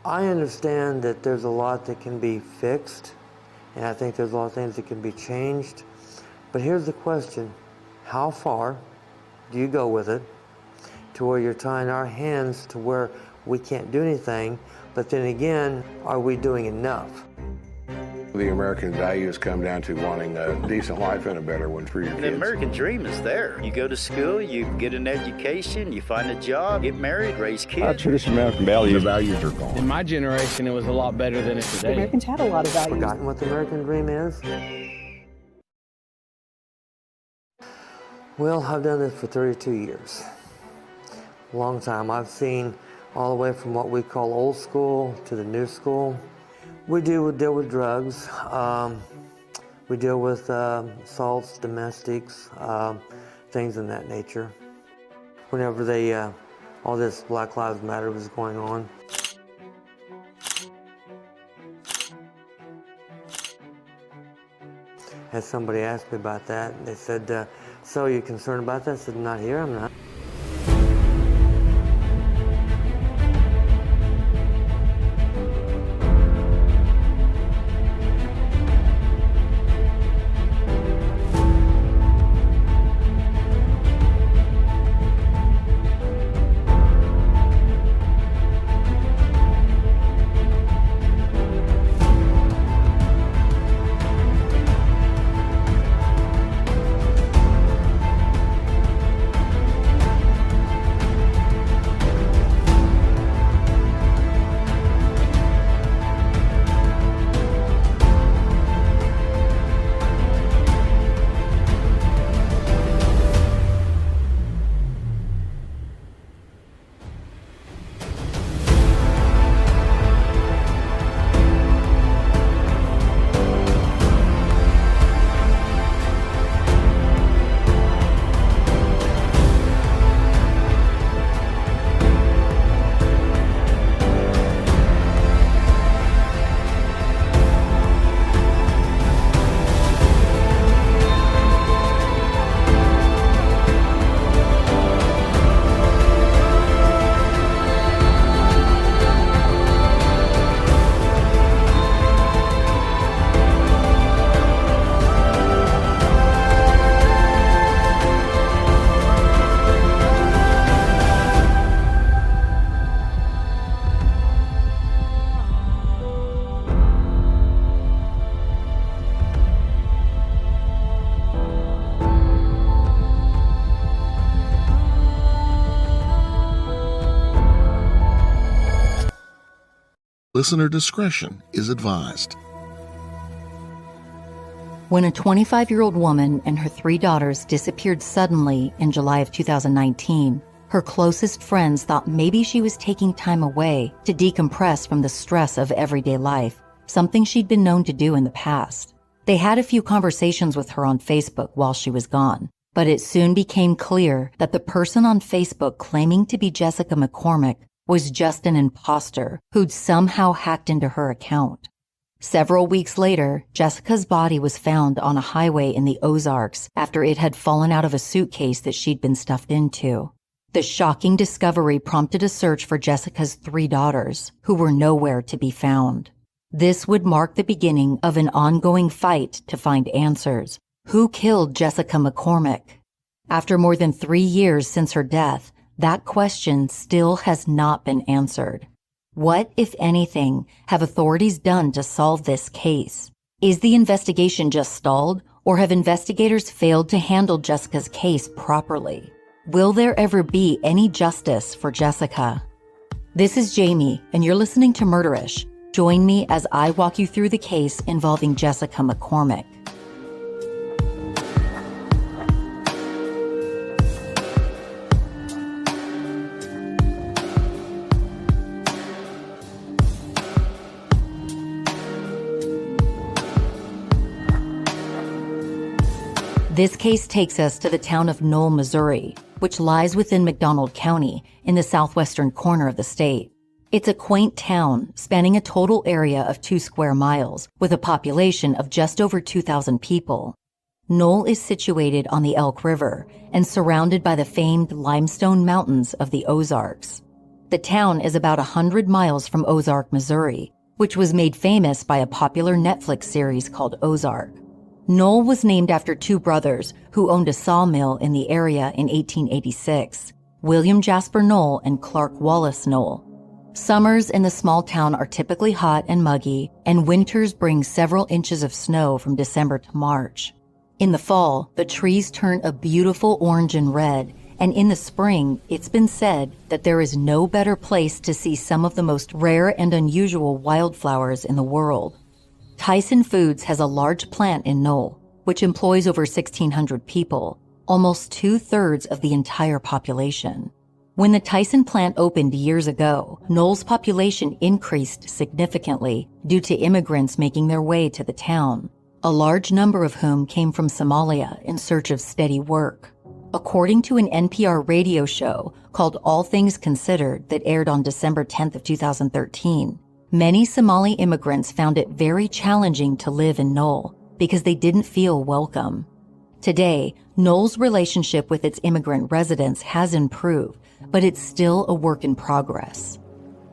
I understand that there's a lot that can be fixed, and I think there's a lot of things that can be changed. But here's the question: how far do you go with it to where you're tying our hands to where we can't do anything, but then again, are we doing enough? The American values come down to wanting a decent life and a better one for your kids. The American dream is there. You go to school, you get an education, you find a job, get married, raise kids. Our traditional American values. The values are gone. In my generation, it was a lot better than it today. The Americans had a lot of values. Forgotten what the American dream is? Well, I've done this for 32 years. A long time. I've seen all the way from what we call old school to the new school. We deal with drugs. We deal with assaults, domestics, things in that nature. Whenever all this Black Lives Matter was going on. Had somebody asked me about that, and they said, so you concerned about that? I said, not here, I'm not. Listener discretion is advised. When a 25-year-old woman and her 3 daughters disappeared suddenly in July of 2019, her closest friends thought maybe she was taking time away to decompress from the stress of everyday life, something she'd been known to do in the past. They had a few conversations with her on Facebook while she was gone, but it soon became clear that the person on Facebook claiming to be Jessica McCormack was just an imposter who'd somehow hacked into her account. Several weeks later, Jessica's body was found on a highway in the Ozarks after it had fallen out of a suitcase that she'd been stuffed into. The shocking discovery prompted a search for Jessica's 3 daughters, who were nowhere to be found. This would mark the beginning of an ongoing fight to find answers. Who killed Jessica McCormack? After more than 3 years since her death, that question still has not been answered. What, if anything, have authorities done to solve this case? Is the investigation just stalled, or have investigators failed to handle Jessica's case properly? Will there ever be any justice for Jessica? This is Jami, and you're listening to Murderish. Join me as I walk you through the case involving Jessica McCormack. This case takes us to the town of Noel, Missouri, which lies within McDonald County in the southwestern corner of the state. It's a quaint town spanning a total area of 2 square miles with a population of just over 2,000 people. Noel is situated on the Elk River and surrounded by the famed limestone mountains of the Ozarks. The town is about 100 miles from Ozark, Missouri, which was made famous by a popular Netflix series called Ozark. Noel was named after two brothers who owned a sawmill in the area in 1886, William Jasper Noel and Clark Wallace Noel. Summers in the small town are typically hot and muggy, and winters bring several inches of snow from December to March. In the fall, the trees turn a beautiful orange and red, and in the spring, it's been said that there is no better place to see some of the most rare and unusual wildflowers in the world. Tyson Foods has a large plant in Noel, which employs over 1,600 people, almost 2/3 of the entire population. When the Tyson plant opened years ago, Noel's population increased significantly due to immigrants making their way to the town, a large number of whom came from Somalia in search of steady work. According to an NPR radio show called All Things Considered that aired on December 10th of 2013, many Somali immigrants found it very challenging to live in Noel because they didn't feel welcome. Today, Noel's relationship with its immigrant residents has improved, but it's still a work in progress.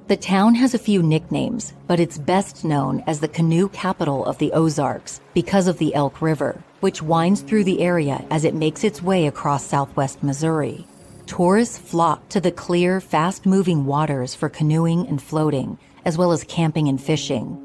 The town has a few nicknames, but it's best known as the canoe capital of the Ozarks because of the Elk River, which winds through the area as it makes its way across southwest Missouri. Tourists flock to the clear, fast-moving waters for canoeing and floating, as well as camping and fishing.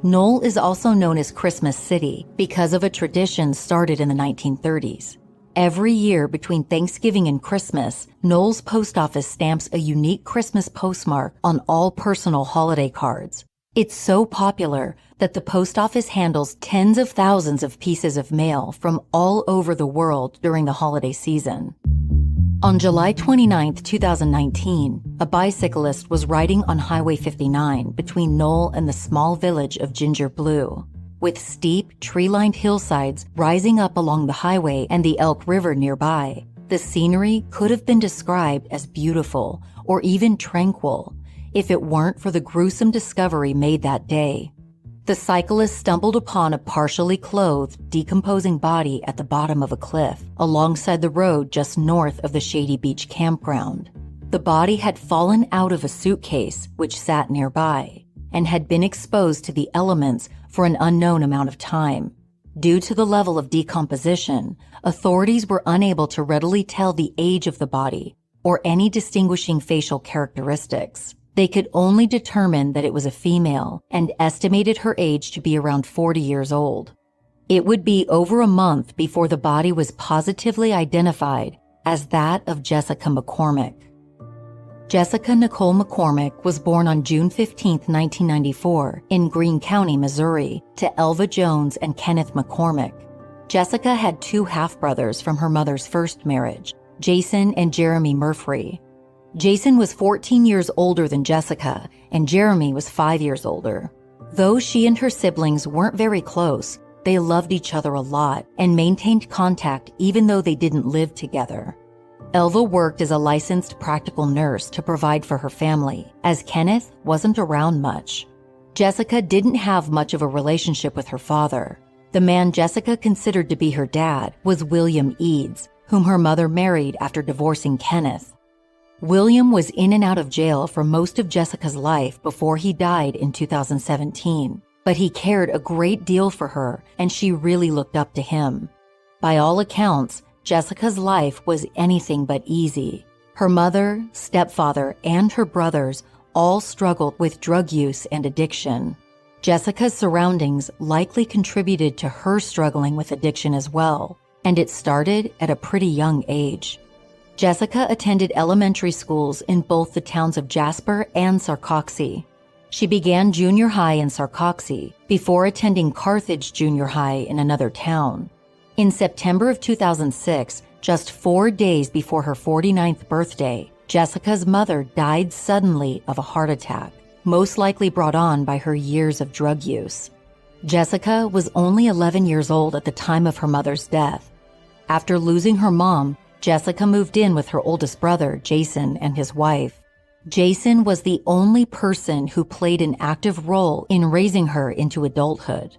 Noel is also known as Christmas City because of a tradition started in the 1930s. Every year between Thanksgiving and Christmas, Noel's post office stamps a unique Christmas postmark on all personal holiday cards. It's so popular that the post office handles tens of thousands of pieces of mail from all over the world during the holiday season. On July 29, 2019, a bicyclist was riding on Highway 59 between Noel and the small village of Ginger Blue. With steep, tree-lined hillsides rising up along the highway and the Elk River nearby, the scenery could have been described as beautiful or even tranquil if it weren't for the gruesome discovery made that day. The cyclist stumbled upon a partially clothed, decomposing body at the bottom of a cliff alongside the road just north of the Shady Beach campground. The body had fallen out of a suitcase which sat nearby and had been exposed to the elements for an unknown amount of time. Due to the level of decomposition, authorities were unable to readily tell the age of the body or any distinguishing facial characteristics. They could only determine that it was a female and estimated her age to be around 40 years old. It would be over a month before the body was positively identified as that of Jessica McCormack. Jessica Nicole McCormack was born on June 15, 1994, in Greene County, Missouri, to Elva Jones and Kenneth McCormack. Jessica had two half-brothers from her mother's first marriage, Jason and Jeremy Murphy. Jason was 14 years older than Jessica, and Jeremy was 5 years older. Though she and her siblings weren't very close, they loved each other a lot and maintained contact even though they didn't live together. Elva worked as a licensed practical nurse to provide for her family, as Kenneth wasn't around much. Jessica didn't have much of a relationship with her father. The man Jessica considered to be her dad was William Eads, whom her mother married after divorcing Kenneth. William was in and out of jail for most of Jessica's life before he died in 2017, but he cared a great deal for her and she really looked up to him. By all accounts, Jessica's life was anything but easy. Her mother, stepfather, and her brothers all struggled with drug use and addiction. Jessica's surroundings likely contributed to her struggling with addiction as well, and it started at a pretty young age. Jessica attended elementary schools in both the towns of Jasper and Sarcoxie. She began junior high in Sarcoxie before attending Carthage Junior High in another town. In September of 2006, just 4 days before her 49th birthday, Jessica's mother died suddenly of a heart attack, most likely brought on by her years of drug use. Jessica was only 11 years old at the time of her mother's death. After losing her mom, Jessica moved in with her oldest brother, Jason, and his wife. Jason was the only person who played an active role in raising her into adulthood.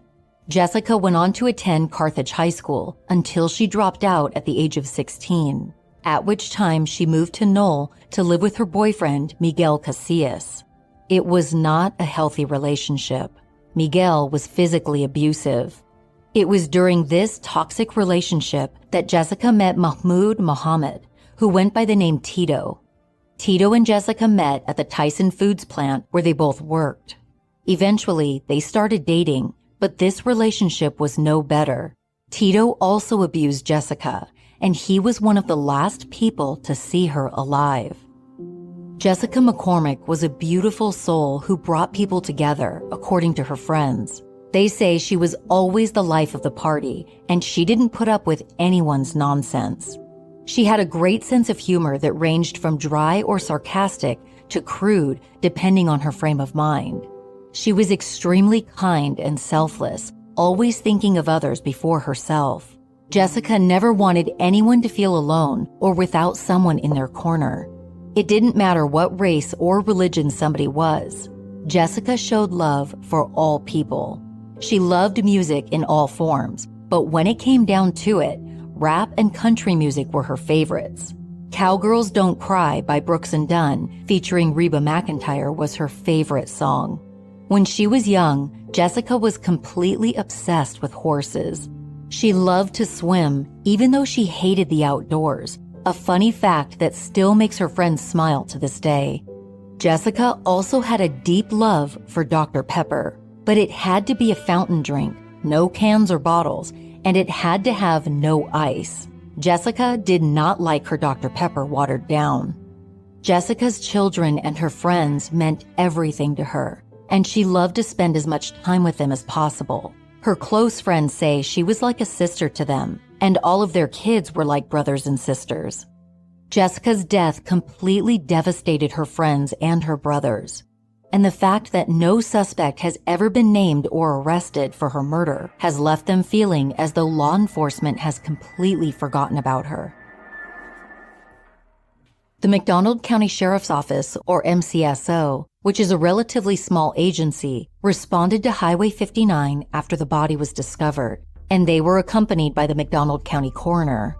Jessica went on to attend Carthage High School until she dropped out at the age of 16. at which time she moved to Noel to live with her boyfriend, Miguel Casillas. It was not a healthy relationship. Miguel was physically abusive. It was during this toxic relationship that Jessica met Mahmoud Mohammed, who went by the name Tito. Tito and Jessica met at the Tyson Foods plant where they both worked. Eventually, they started dating, but this relationship was no better. Tito also abused Jessica, and he was one of the last people to see her alive. Jessica McCormack was a beautiful soul who brought people together, according to her friends. They say she was always the life of the party, and she didn't put up with anyone's nonsense. She had a great sense of humor that ranged from dry or sarcastic to crude, depending on her frame of mind. She was extremely kind and selfless, always thinking of others before herself. Jessica never wanted anyone to feel alone or without someone in their corner. It didn't matter what race or religion somebody was. Jessica showed love for all people. She loved music in all forms, but when it came down to it, rap and country music were her favorites. Cowgirls Don't Cry by Brooks and Dunn, featuring Reba McEntire, was her favorite song. When she was young, Jessica was completely obsessed with horses. She loved to swim, even though she hated the outdoors, a funny fact that still makes her friends smile to this day. Jessica also had a deep love for Dr. Pepper, but it had to be a fountain drink, no cans or bottles, and it had to have no ice. Jessica did not like her Dr. Pepper watered down. Jessica's children and her friends meant everything to her, and she loved to spend as much time with them as possible. Her close friends say she was like a sister to them, and all of their kids were like brothers and sisters. Jessica's death completely devastated her friends and her brothers. And the fact that no suspect has ever been named or arrested for her murder has left them feeling as though law enforcement has completely forgotten about her. The McDonald County Sheriff's Office, or MCSO, which is a relatively small agency, responded to Highway 59 after the body was discovered, and they were accompanied by the McDonald County coroner.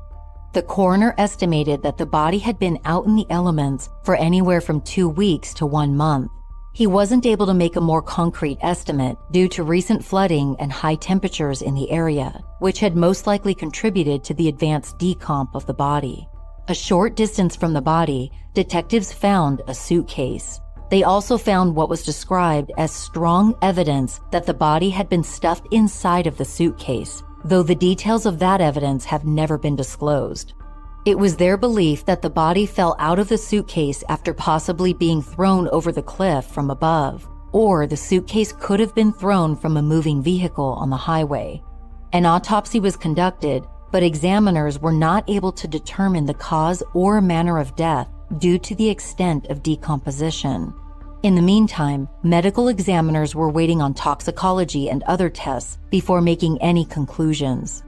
The coroner estimated that the body had been out in the elements for anywhere from 2 weeks to 1 month. He wasn't able to make a more concrete estimate due to recent flooding and high temperatures in the area, which had most likely contributed to the advanced decomp of the body. A short distance from the body, detectives found a suitcase. They also found what was described as strong evidence that the body had been stuffed inside of the suitcase, though the details of that evidence have never been disclosed. It was their belief that the body fell out of the suitcase after possibly being thrown over the cliff from above, or the suitcase could have been thrown from a moving vehicle on the highway. An autopsy was conducted, but examiners were not able to determine the cause or manner of death due to the extent of decomposition. In the meantime, medical examiners were waiting on toxicology and other tests before making any conclusions.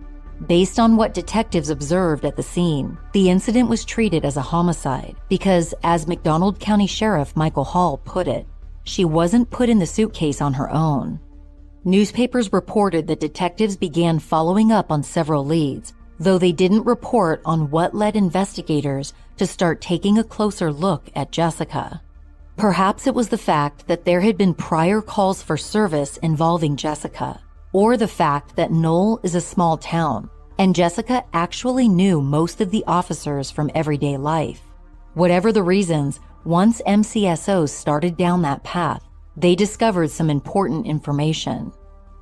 Based on what detectives observed at the scene, the incident was treated as a homicide because, as McDonald County Sheriff Michael Hall put it, she wasn't put in the suitcase on her own. Newspapers reported that detectives began following up on several leads, though they didn't report on what led investigators to start taking a closer look at Jessica. Perhaps it was the fact that there had been prior calls for service involving Jessica, or the fact that Noel is a small town, and Jessica actually knew most of the officers from everyday life. Whatever the reasons, once MCSOs started down that path, they discovered some important information.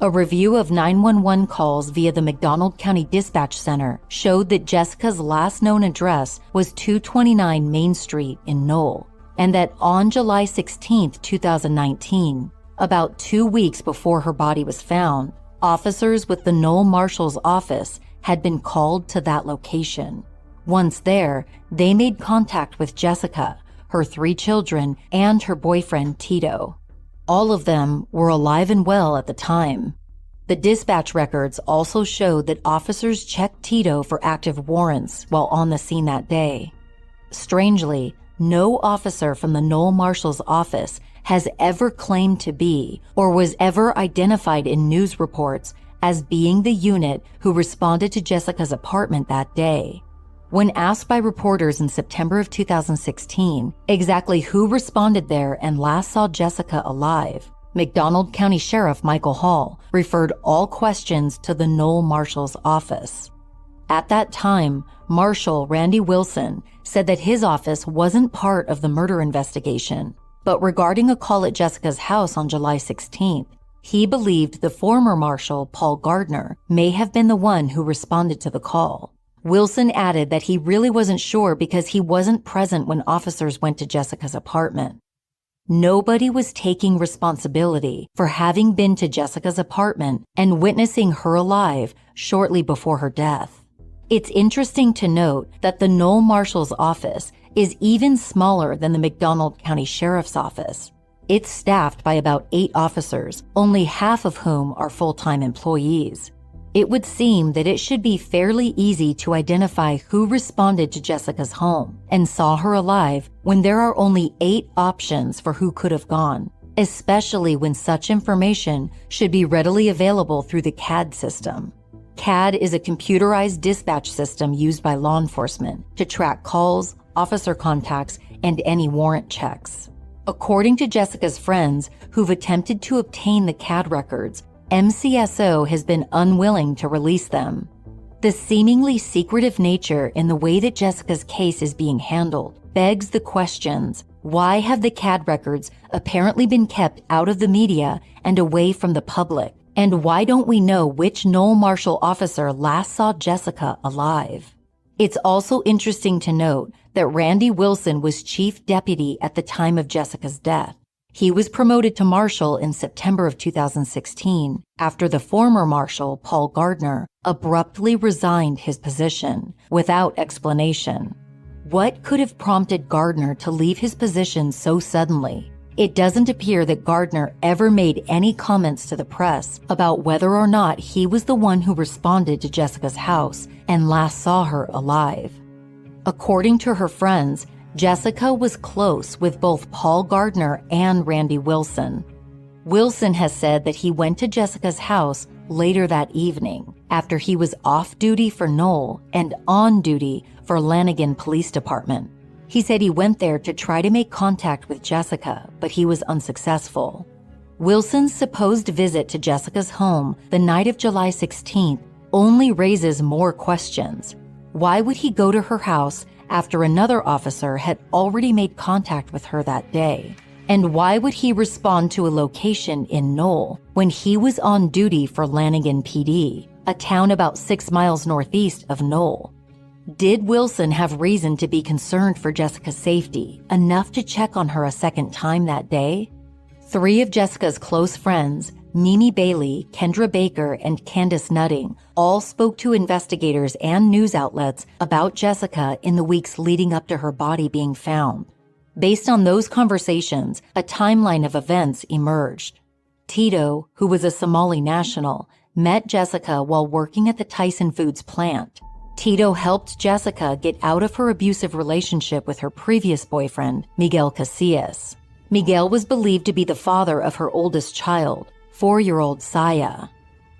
A review of 911 calls via the McDonald County Dispatch Center showed that Jessica's last known address was 229 Main Street in Noel, and that on July 16, 2019, about 2 weeks before her body was found, officers with the Noel Marshal's office had been called to that location. Once there, they made contact with Jessica, her 3 children, and her boyfriend Tito. All of them were alive and well at the time. The dispatch records also showed that officers checked Tito for active warrants while on the scene that day. Strangely, no officer from the Noel Marshal's office has ever claimed to be or was ever identified in news reports as being the unit who responded to Jessica's apartment that day. When asked by reporters in September of 2016 exactly who responded there and last saw Jessica alive, McDonald County Sheriff Michael Hall referred all questions to the Noel Marshall's office. At that time, Marshal Randy Wilson said that his office wasn't part of the murder investigation, but regarding a call at Jessica's house on July 16th, he believed the former Marshal, Paul Gardner, may have been the one who responded to the call. Wilson added that he really wasn't sure because he wasn't present when officers went to Jessica's apartment. Nobody was taking responsibility for having been to Jessica's apartment and witnessing her alive shortly before her death. It's interesting to note that the Noel Marshall's office is even smaller than the McDonald County Sheriff's Office. It's staffed by about 8 officers, only half of whom are full-time employees. It would seem that it should be fairly easy to identify who responded to Jessica's home and saw her alive when there are only 8 options for who could have gone, especially when such information should be readily available through the CAD system. CAD is a computerized dispatch system used by law enforcement to track calls, officer contacts, and any warrant checks. According to Jessica's friends who've attempted to obtain the CAD records, MCSO has been unwilling to release them. The seemingly secretive nature in the way that Jessica's case is being handled begs the questions: why have the CAD records apparently been kept out of the media and away from the public? And why don't we know which Noel Marshall officer last saw Jessica alive? It's also interesting to note that Randy Wilson was chief deputy at the time of Jessica's death. He was promoted to marshal in September of 2016 after the former marshal, Paul Gardner, abruptly resigned his position without explanation. What could have prompted Gardner to leave his position so suddenly? It doesn't appear that Gardner ever made any comments to the press about whether or not he was the one who responded to Jessica's house and last saw her alive. According to her friends, Jessica was close with both Paul Gardner and Randy Wilson. Wilson has said that he went to Jessica's house later that evening after he was off duty for Noel and on duty for Lanagan Police Department. He said he went there to try to make contact with Jessica, but he was unsuccessful. Wilson's supposed visit to Jessica's home the night of July 16th only raises more questions. Why would he go to her house after another officer had already made contact with her that day? And why would he respond to a location in Noel when he was on duty for Lanagan PD, a town about 6 miles northeast of Noel? Did Wilson have reason to be concerned for Jessica's safety, enough to check on her a second time that day? 3 of Jessica's close friends, Mimi Bailey, Kendra Baker, and Candace Nutting, all spoke to investigators and news outlets about Jessica in the weeks leading up to her body being found. Based on those conversations, a timeline of events emerged. Tito, who was a Somali national, met Jessica while working at the Tyson Foods plant. Tito helped Jessica get out of her abusive relationship with her previous boyfriend, Miguel Casillas. Miguel was believed to be the father of her oldest child, 4-year-old Saya.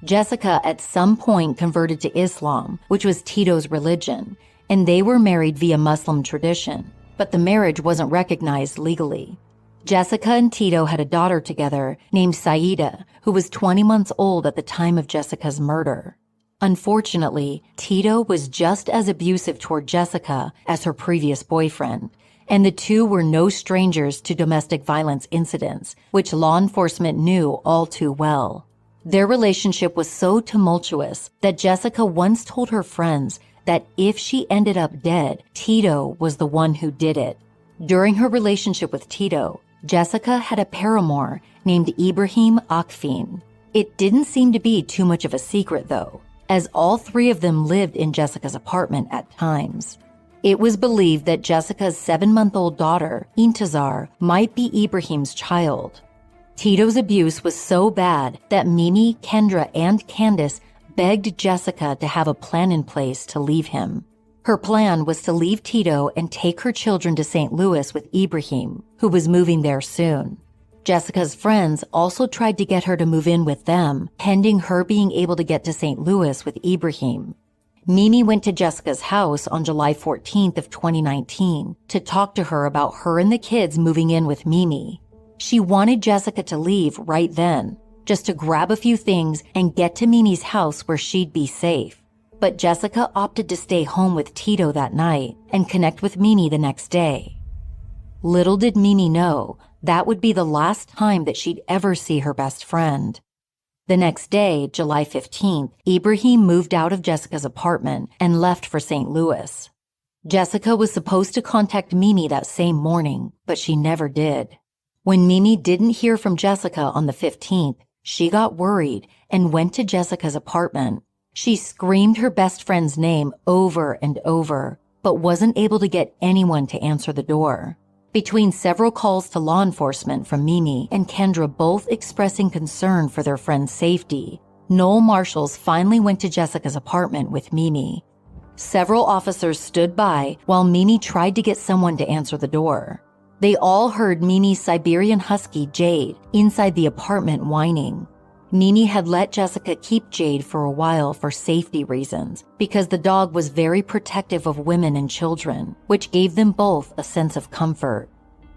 Jessica at some point converted to Islam, which was Tito's religion, and they were married via Muslim tradition, but the marriage wasn't recognized legally. Jessica and Tito had a daughter together named Saida, who was 20 months old at the time of Jessica's murder. Unfortunately, Tito was just as abusive toward Jessica as her previous boyfriend, and the two were no strangers to domestic violence incidents, which law enforcement knew all too well. Their relationship was so tumultuous that Jessica once told her friends that if she ended up dead, Tito was the one who did it. During her relationship with Tito, Jessica had a paramour named Ibrahim Akfin. It didn't seem to be too much of a secret, though, as all 3 of them lived in Jessica's apartment at times. It was believed that Jessica's 7-month-old daughter, Intizar, might be Ibrahim's child. Tito's abuse was so bad that Mimi, Kendra, and Candace begged Jessica to have a plan in place to leave him. Her plan was to leave Tito and take her children to St. Louis with Ibrahim, who was moving there soon. Jessica's friends also tried to get her to move in with them, pending her being able to get to St. Louis with Ibrahim. Mimi went to Jessica's house on July 14th of 2019 to talk to her about her and the kids moving in with Mimi. She wanted Jessica to leave right then, just to grab a few things and get to Mimi's house where she'd be safe. But Jessica opted to stay home with Tito that night and connect with Mimi the next day. Little did Mimi know that would be the last time that she'd ever see her best friend. The next day, July 15th, Ibrahim moved out of Jessica's apartment and left for St. Louis. Jessica was supposed to contact Mimi that same morning, but she never did. When Mimi didn't hear from Jessica on the 15th, she got worried and went to Jessica's apartment. She screamed her best friend's name over and over, but wasn't able to get anyone to answer the door. Between several calls to law enforcement from Mimi and Kendra both expressing concern for their friend's safety, Noel Marshall finally went to Jessica's apartment with Mimi. Several officers stood by while Mimi tried to get someone to answer the door. They all heard Mimi's Siberian Husky, Jade, inside the apartment whining. Mimi had let Jessica keep Jade for a while for safety reasons because the dog was very protective of women and children, which gave them both a sense of comfort.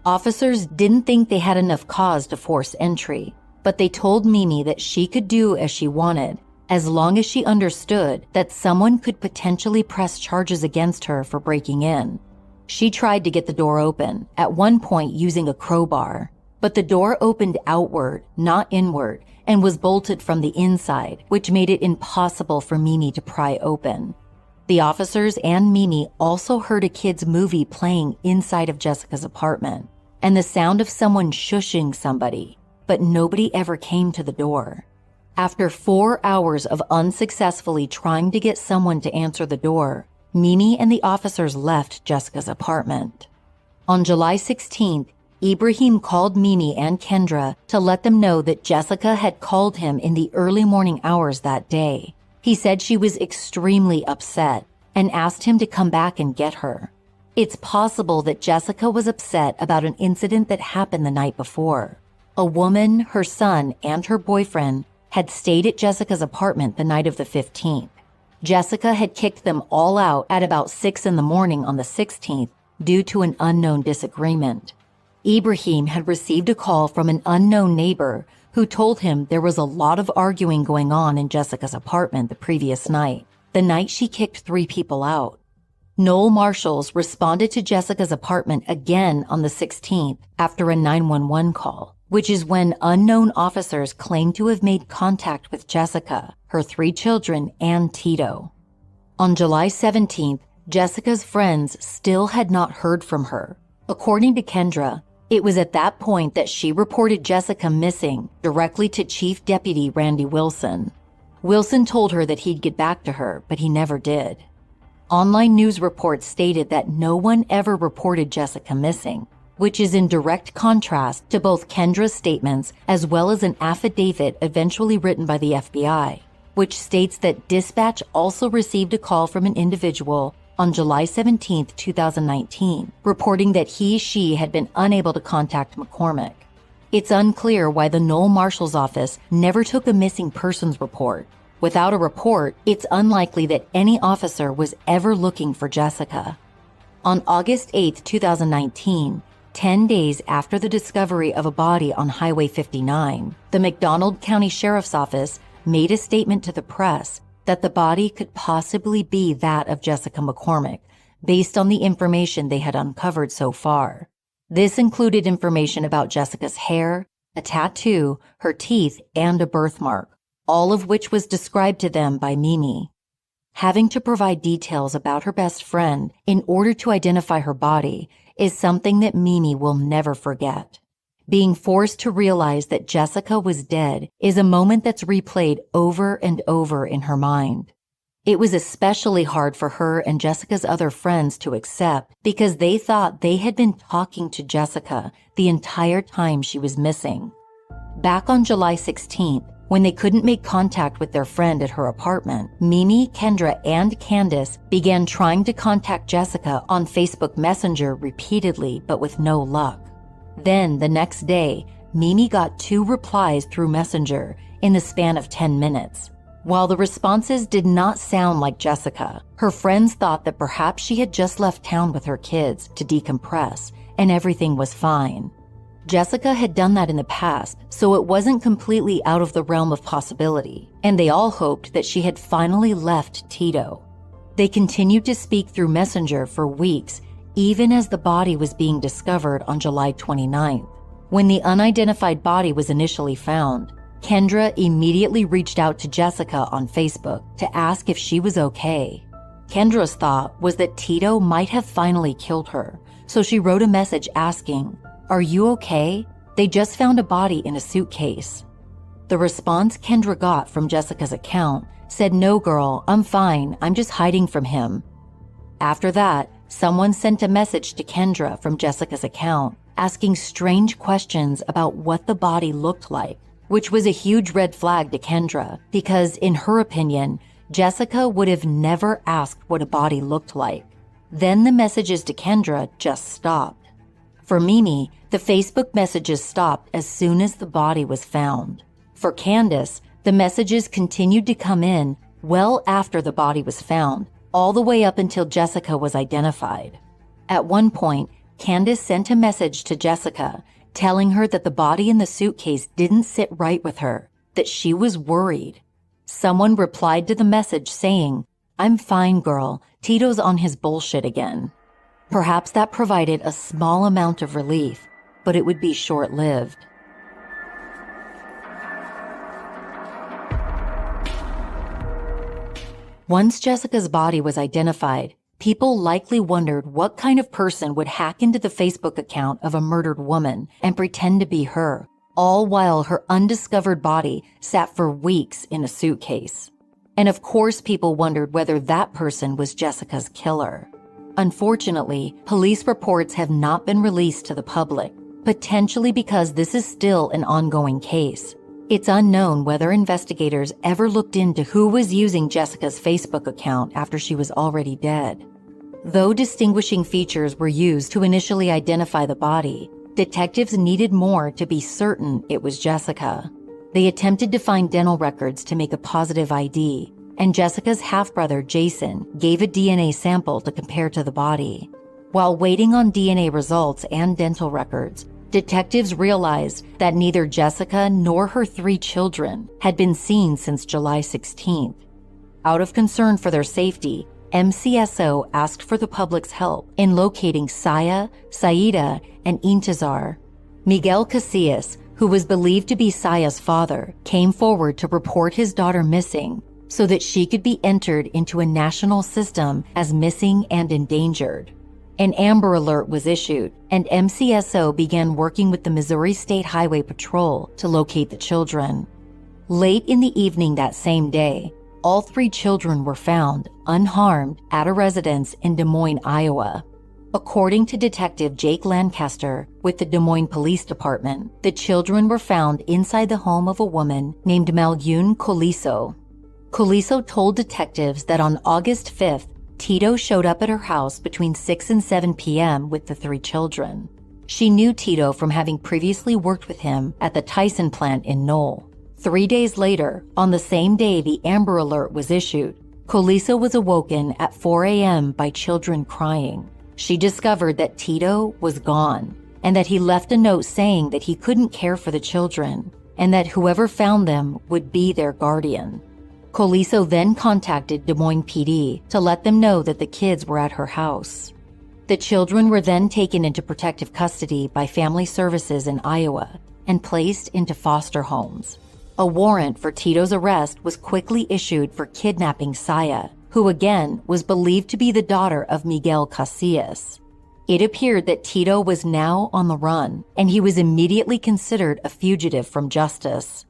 Officers didn't think they had enough cause to force entry, but they told Mimi that she could do as she wanted, as long as she understood that someone could potentially press charges against her for breaking in. She tried to get the door open, at one point using a crowbar, but the door opened outward, not inward, and was bolted from the inside, which made it impossible for Mimi to pry open. The officers and Mimi also heard a kid's movie playing inside of Jessica's apartment, and the sound of someone shushing somebody, but nobody ever came to the door. After 4 hours of unsuccessfully trying to get someone to answer the door, Mimi and the officers left Jessica's apartment. On July 16th, Ibrahim called Mimi and Kendra to let them know that Jessica had called him in the early morning hours that day. He said she was extremely upset and asked him to come back and get her. It's possible that Jessica was upset about an incident that happened the night before. A woman, her son, and her boyfriend had stayed at Jessica's apartment the night of the 15th. Jessica had kicked them all out at about 6 in the morning on the 16th due to an unknown disagreement. Ibrahim had received a call from an unknown neighbor who told him there was a lot of arguing going on in Jessica's apartment the previous night, the night she kicked 3 people out. Noel Marshall responded to Jessica's apartment again on the 16th after a 911 call, which is when unknown officers claimed to have made contact with Jessica, her 3 children, and Tito. On July 17th, Jessica's friends still had not heard from her. According to Kendra, it was at that point that she reported Jessica missing directly to Chief Deputy Randy Wilson. Wilson told her that he'd get back to her, but he never did. Online news reports stated that no one ever reported Jessica missing, which is in direct contrast to both Kendra's statements as well as an affidavit eventually written by the FBI, which states that dispatch also received a call from an individual on July 17, 2019, reporting that she had been unable to contact McCormack. It's unclear why the Noel Marshall's office never took a missing persons report. Without a report, it's unlikely that any officer was ever looking for Jessica. On August 8, 2019, 10 days after the discovery of a body on Highway 59, the McDonald County Sheriff's Office made a statement to the press that the body could possibly be that of Jessica McCormack, based on the information they had uncovered so far. This included information about Jessica's hair, a tattoo, her teeth, and a birthmark, all of which was described to them by Mimi. Having to provide details about her best friend in order to identify her body is something that Mimi will never forget. Being forced to realize that Jessica was dead is a moment that's replayed over and over in her mind. It was especially hard for her and Jessica's other friends to accept because they thought they had been talking to Jessica the entire time she was missing. Back on July 16th, when they couldn't make contact with their friend at her apartment, Mimi, Kendra, and Candace began trying to contact Jessica on Facebook Messenger repeatedly, but with no luck. Then, the next day, Mimi got 2 replies through Messenger in the span of 10 minutes. While the responses did not sound like Jessica, her friends thought that perhaps she had just left town with her kids to decompress and everything was fine. Jessica had done that in the past, so it wasn't completely out of the realm of possibility, and they all hoped that she had finally left Tito. They continued to speak through Messenger for weeks, even as the body was being discovered on July 29th. When the unidentified body was initially found, Kendra immediately reached out to Jessica on Facebook to ask if she was okay. Kendra's thought was that Tito might have finally killed her, so she wrote a message asking, "Are you okay? They just found a body in a suitcase." The response Kendra got from Jessica's account said, "No girl, I'm fine, I'm just hiding from him." After that, someone sent a message to Kendra from Jessica's account asking strange questions about what the body looked like, which was a huge red flag to Kendra because, in her opinion, Jessica would have never asked what a body looked like. Then the messages to Kendra just stopped. For Mimi, the Facebook messages stopped as soon as the body was found. For Candace, the messages continued to come in well after the body was found, all the way up until Jessica was identified. At one point, Candace sent a message to Jessica telling her that the body in the suitcase didn't sit right with her, that she was worried. Someone replied to the message saying, "I'm fine, girl. Tito's on his bullshit again." Perhaps that provided a small amount of relief, but it would be short-lived. Once Jessica's body was identified, people likely wondered what kind of person would hack into the Facebook account of a murdered woman and pretend to be her, all while her undiscovered body sat for weeks in a suitcase. And of course, people wondered whether that person was Jessica's killer. Unfortunately, police reports have not been released to the public, potentially because this is still an ongoing case. It's unknown whether investigators ever looked into who was using Jessica's Facebook account after she was already dead. Though distinguishing features were used to initially identify the body, detectives needed more to be certain it was Jessica. They attempted to find dental records to make a positive ID, and Jessica's half-brother Jason gave a DNA sample to compare to the body. While waiting on DNA results and dental records, detectives realized that neither Jessica nor her 3 children had been seen since July 16th. Out of concern for their safety, MCSO asked for the public's help in locating Saya, Saida, and Intizar. Miguel Casillas, who was believed to be Saya's father, came forward to report his daughter missing so that she could be entered into a national system as missing and endangered. An Amber Alert was issued, and MCSO began working with the Missouri State Highway Patrol to locate the children. Late in the evening that same day, all 3 children were found, unharmed, at a residence in Des Moines, Iowa. According to Detective Jake Lancaster with the Des Moines Police Department, the children were found inside the home of a woman named Malyun Coliso. Coliso told detectives that on August 5th, Tito showed up at her house between 6 and 7 p.m. with the 3 children. She knew Tito from having previously worked with him at the Tyson plant in Noel. 3 days later, on the same day the Amber Alert was issued, Coliso was awoken at 4 a.m. by children crying. She discovered that Tito was gone and that he left a note saying that he couldn't care for the children and that whoever found them would be their guardian. Coliso then contacted Des Moines PD to let them know that the kids were at her house. The children were then taken into protective custody by Family Services in Iowa and placed into foster homes. A warrant for Tito's arrest was quickly issued for kidnapping Saya, who again was believed to be the daughter of Miguel Casillas. It appeared that Tito was now on the run, and he was immediately considered a fugitive from justice.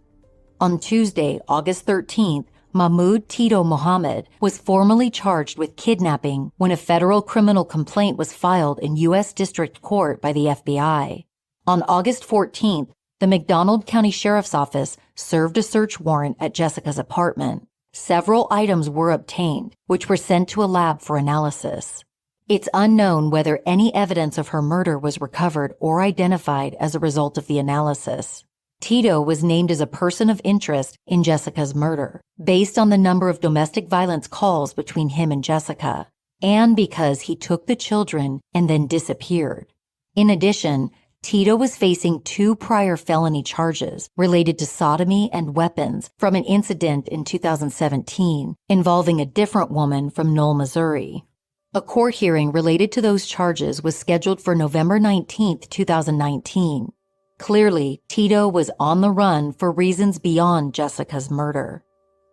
On Tuesday, August 13th, Mahmoud Tito Mohammed was formally charged with kidnapping when a federal criminal complaint was filed in U.S. District Court by the FBI. On August 14th, the McDonald County Sheriff's Office served a search warrant at Jessica's apartment. Several items were obtained, which were sent to a lab for analysis. It's unknown whether any evidence of her murder was recovered or identified as a result of the analysis. Tito was named as a person of interest in Jessica's murder, based on the number of domestic violence calls between him and Jessica, and because he took the children and then disappeared. In addition, Tito was facing 2 prior felony charges related to sodomy and weapons from an incident in 2017 involving a different woman from Noel, Missouri. A court hearing related to those charges was scheduled for November 19, 2019. Clearly, Tito was on the run for reasons beyond Jessica's murder.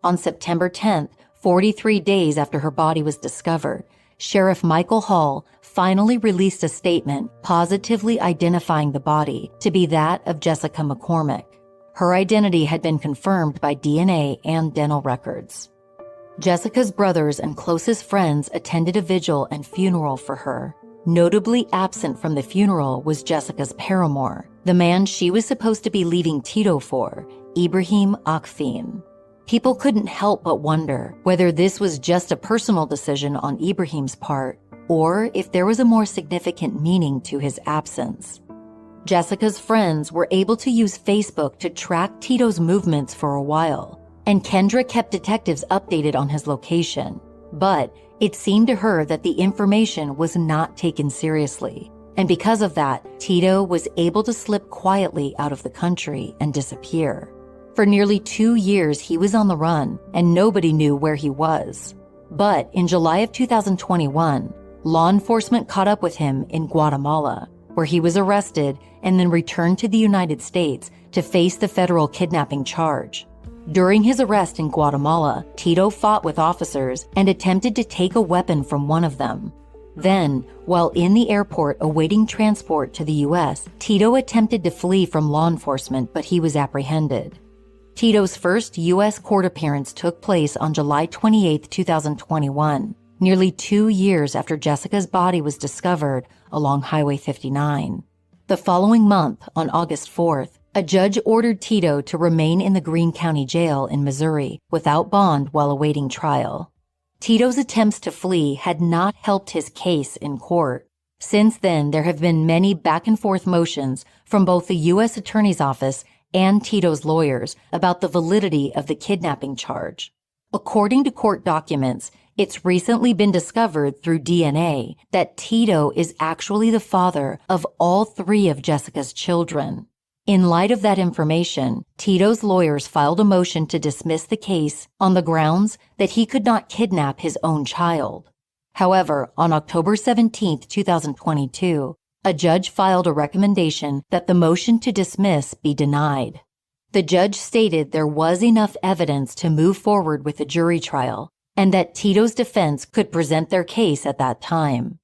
On September 10th, 43 days after her body was discovered, Sheriff Michael Hall finally released a statement positively identifying the body to be that of Jessica McCormack. Her identity had been confirmed by DNA and dental records. Jessica's brothers and closest friends attended a vigil and funeral for her. Notably absent from the funeral was Jessica's paramour, the man she was supposed to be leaving Tito for, Ibrahim Akfin. People couldn't help but wonder whether this was just a personal decision on Ibrahim's part, or if there was a more significant meaning to his absence. Jessica's friends were able to use Facebook to track Tito's movements for a while, and Kendra kept detectives updated on his location. But it seemed to her that the information was not taken seriously, and because of that, Tito was able to slip quietly out of the country and disappear. For nearly 2 years, he was on the run, and nobody knew where he was. But in July of 2021, law enforcement caught up with him in Guatemala, where he was arrested and then returned to the United States to face the federal kidnapping charge. During his arrest in Guatemala, Tito fought with officers and attempted to take a weapon from one of them. Then, while in the airport awaiting transport to the U.S., Tito attempted to flee from law enforcement, but he was apprehended. Tito's first U.S. court appearance took place on July 28, 2021, nearly 2 years after Jessica's body was discovered along Highway 59. The following month, on August 4th, a judge ordered Tito to remain in the Greene County Jail in Missouri without bond while awaiting trial. Tito's attempts to flee had not helped his case in court. Since then, there have been many back-and-forth motions from both the U.S. Attorney's Office and Tito's lawyers about the validity of the kidnapping charge. According to court documents, it's recently been discovered through DNA that Tito is actually the father of all 3 of Jessica's children. In light of that information, Tito's lawyers filed a motion to dismiss the case on the grounds that he could not kidnap his own child. However, on October 17, 2022, a judge filed a recommendation that the motion to dismiss be denied. The judge stated there was enough evidence to move forward with a jury trial and that Tito's defense could present their case at that time.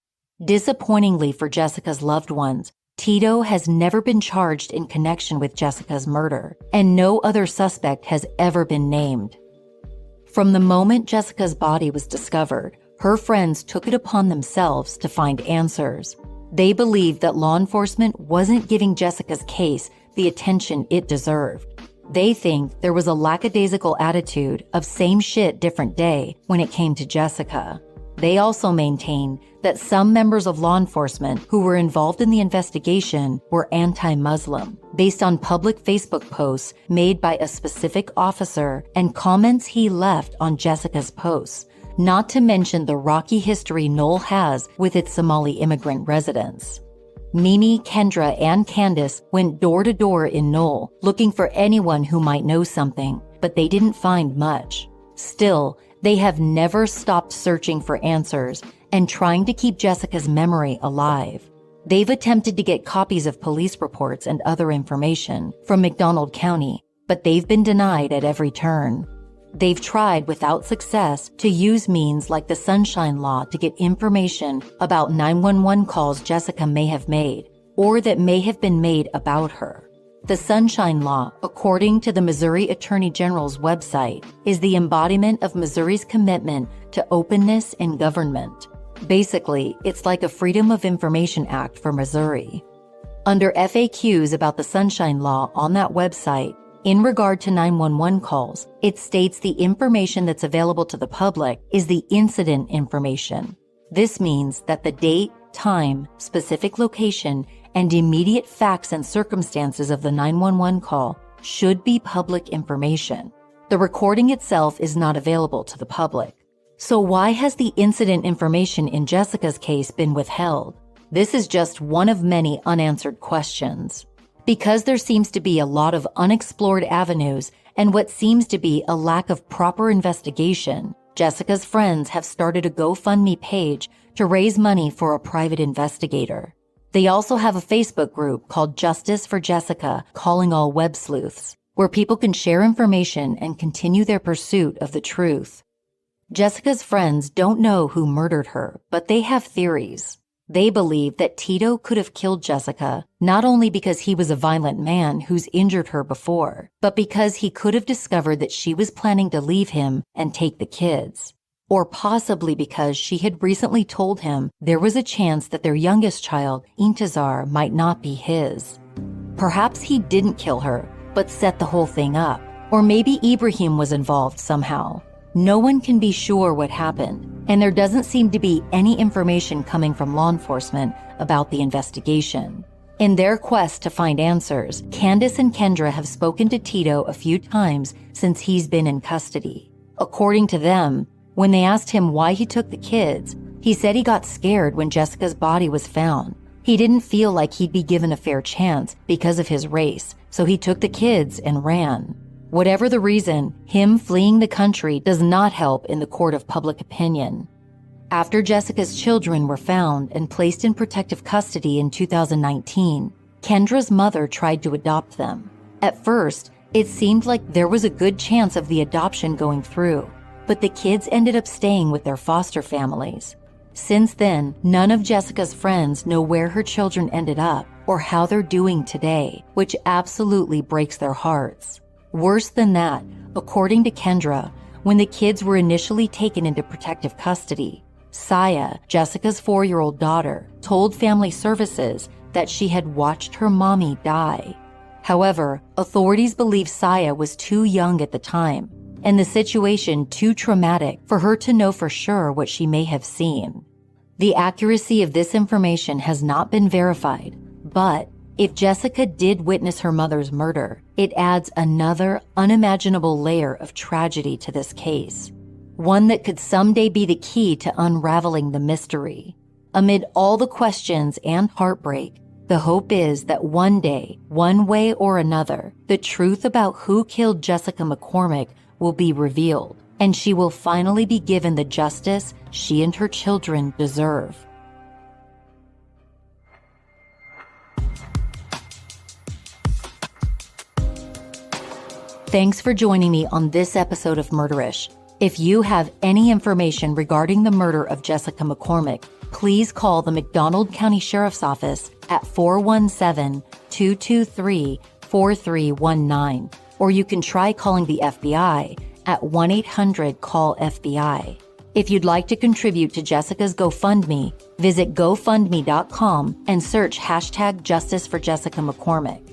Disappointingly for Jessica's loved ones, Tito has never been charged in connection with Jessica's murder, and no other suspect has ever been named. From the moment Jessica's body was discovered, her friends took it upon themselves to find answers. They believed that law enforcement wasn't giving Jessica's case the attention it deserved. They think there was a lackadaisical attitude of same shit, different day when it came to Jessica. They also maintain that some members of law enforcement who were involved in the investigation were anti-Muslim, based on public Facebook posts made by a specific officer and comments he left on Jessica's posts, not to mention the rocky history Noel has with its Somali immigrant residents. Mimi, Kendra, and Candace went door to door in Noel, looking for anyone who might know something, but they didn't find much. Still, they have never stopped searching for answers and trying to keep Jessica's memory alive. They've attempted to get copies of police reports and other information from McDonald County, but they've been denied at every turn. They've tried without success to use means like the Sunshine Law to get information about 911 calls Jessica may have made or that may have been made about her. The Sunshine Law, according to the Missouri Attorney General's website, is the embodiment of Missouri's commitment to openness in government. Basically, it's like a Freedom of Information Act for Missouri. Under FAQs about the Sunshine Law on that website, in regard to 911 calls, it states the information that's available to the public is the incident information. This means that the date, time, specific location, and immediate facts and circumstances of the 911 call should be public information. The recording itself is not available to the public. So why has the incident information in Jessica's case been withheld? This is just one of many unanswered questions. Because there seems to be a lot of unexplored avenues and what seems to be a lack of proper investigation, Jessica's friends have started a GoFundMe page to raise money for a private investigator. They also have a Facebook group called Justice for Jessica, Calling All Web Sleuths, where people can share information and continue their pursuit of the truth. Jessica's friends don't know who murdered her, but they have theories. They believe that Tito could have killed Jessica not only because he was a violent man who's injured her before, but because he could have discovered that she was planning to leave him and take the kids. Or possibly because she had recently told him there was a chance that their youngest child, Intizar, might not be his. Perhaps he didn't kill her, but set the whole thing up. Or maybe Ibrahim was involved somehow. No one can be sure what happened, and there doesn't seem to be any information coming from law enforcement about the investigation. In their quest to find answers, Candace and Kendra have spoken to Tito a few times since he's been in custody. According to them, when they asked him why he took the kids, he said he got scared when Jessica's body was found. He didn't feel like he'd be given a fair chance because of his race, so he took the kids and ran. Whatever the reason, him fleeing the country does not help in the court of public opinion. After Jessica's children were found and placed in protective custody in 2019, Kendra's mother tried to adopt them. At first, it seemed like there was a good chance of the adoption going through, but the kids ended up staying with their foster families. Since then, none of Jessica's friends know where her children ended up or how they're doing today, which absolutely breaks their hearts. Worse than that, according to Kendra, when the kids were initially taken into protective custody, Saya, Jessica's 4-year-old daughter, told Family Services that she had watched her mommy die. However, authorities believe Saya was too young at the time, and the situation too traumatic for her to know for sure what she may have seen. The accuracy of this information has not been verified, but if Jessica did witness her mother's murder, it adds another unimaginable layer of tragedy to this case, one that could someday be the key to unraveling the mystery. Amid all the questions and heartbreak, the hope is that one day, one way or another, the truth about who killed Jessica McCormack will be revealed, and she will finally be given the justice she and her children deserve. Thanks for joining me on this episode of Murderish. If you have any information regarding the murder of Jessica McCormack, please call the McDonald County Sheriff's Office at 417-223-4319, or you can try calling the FBI at 1-800-CALL-FBI. If you'd like to contribute to Jessica's GoFundMe, visit GoFundMe.com and search #JusticeForJessicaMcCormack.